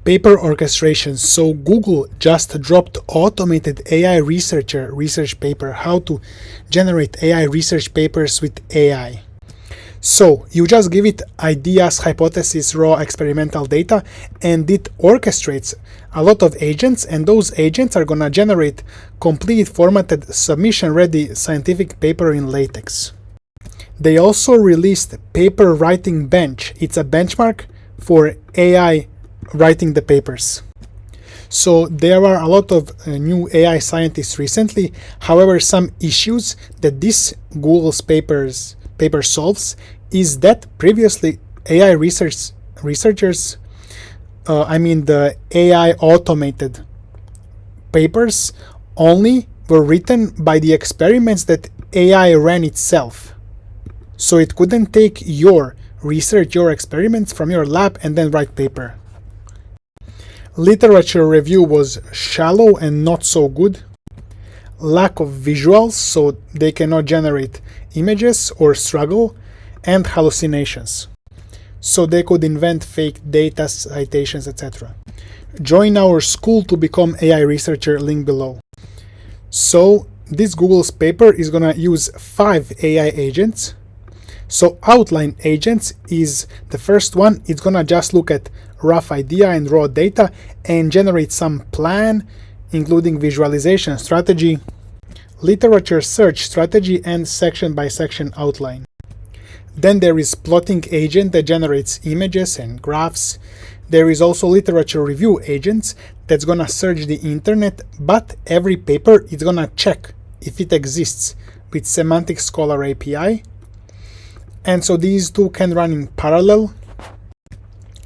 Paper orchestration. So Google just dropped automated AI researcher research paper, how to generate AI research papers with AI. So you just give it ideas, hypotheses, raw experimental data, and it orchestrates a lot of agents, and those agents are gonna generate complete formatted submission-ready scientific paper in LaTeX. They also released PaperWritingBench. It's a benchmark for AI writing the papers. So there are a lot of new AI scientists recently. However, some issues that this Google's paper solves is that previously AI researchers, the AI automated papers only were written by the experiments that AI ran itself. So it couldn't take your research, your experiments from your lab and then write paper. Literature review was shallow and not so good. Lack of visuals, so they cannot generate images or struggle, and hallucinations. So they could invent fake data, citations, etc. Join our school to become AI researcher, link below. So this Google's paper is gonna use 5 AI agents. So outline agents is the first one. It's gonna just look at rough idea and raw data and generate some plan, including visualization strategy, literature search strategy, and section by section outline. Then there is plotting agent that generates images and graphs. There is also literature review agents that's gonna search the internet, but every paper is gonna check if it exists with Semantic Scholar API. And so these two can run in parallel.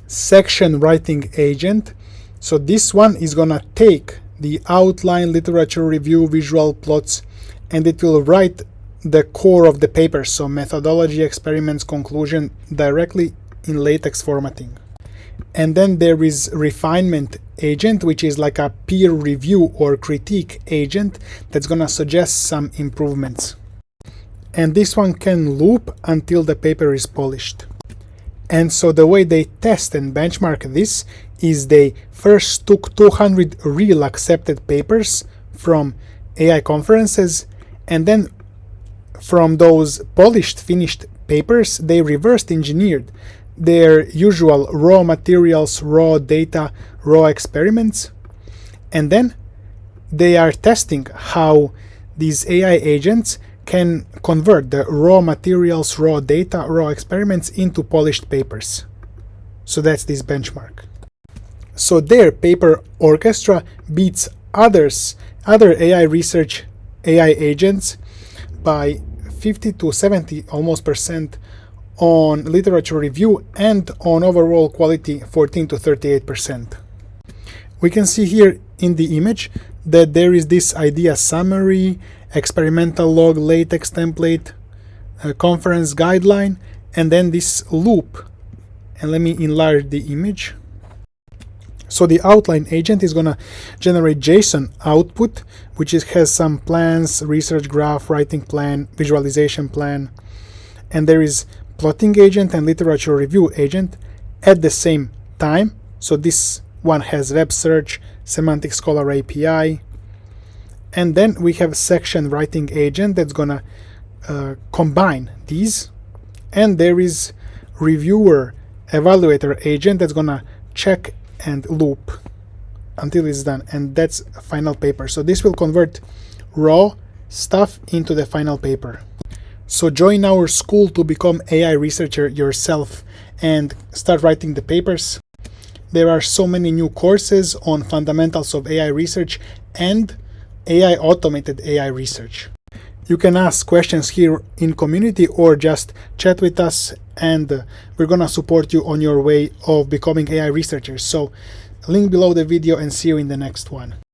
Section writing agent. So this one is gonna take the outline, literature review, visual plots, and it will write the core of the paper, so methodology, experiments, conclusion, directly in LaTeX formatting. And then there is refinement agent, which is like a peer review or critique agent that's gonna suggest some improvements. And this one can loop until the paper is polished. And so the way they test and benchmark this is they first took 200 real accepted papers from AI conferences, and then from those polished, finished papers, they reversed engineered their usual raw materials, raw data, raw experiments, and then they are testing how these AI agents can convert the raw materials, raw data, raw experiments into polished papers. So that's this benchmark. So their PaperOrchestra beats other AI research AI agents by 50 to 70 almost percent on literature review, and on overall quality 14 to 38%. We can see here in the image that there is this idea summary, experimental log, LaTeX template, conference guideline, and then this loop. And let me enlarge the image. So the outline agent is gonna generate JSON output, which has some plans, research graph, writing plan, visualization plan, and there is plotting agent and literature review agent at the same time. So this one has web search, Semantic Scholar API, and then we have section writing agent that's gonna combine these, and there is reviewer evaluator agent that's gonna check and loop until it's done, and that's a final paper. So this will convert raw stuff into the final paper. So join our school to become AI researcher yourself and start writing the papers. There are so many new courses on fundamentals of AI research and AI automated AI research. You can ask questions here in community or just chat with us, and we're gonna support you on your way of becoming AI researchers. So link below the video and see you in the next one.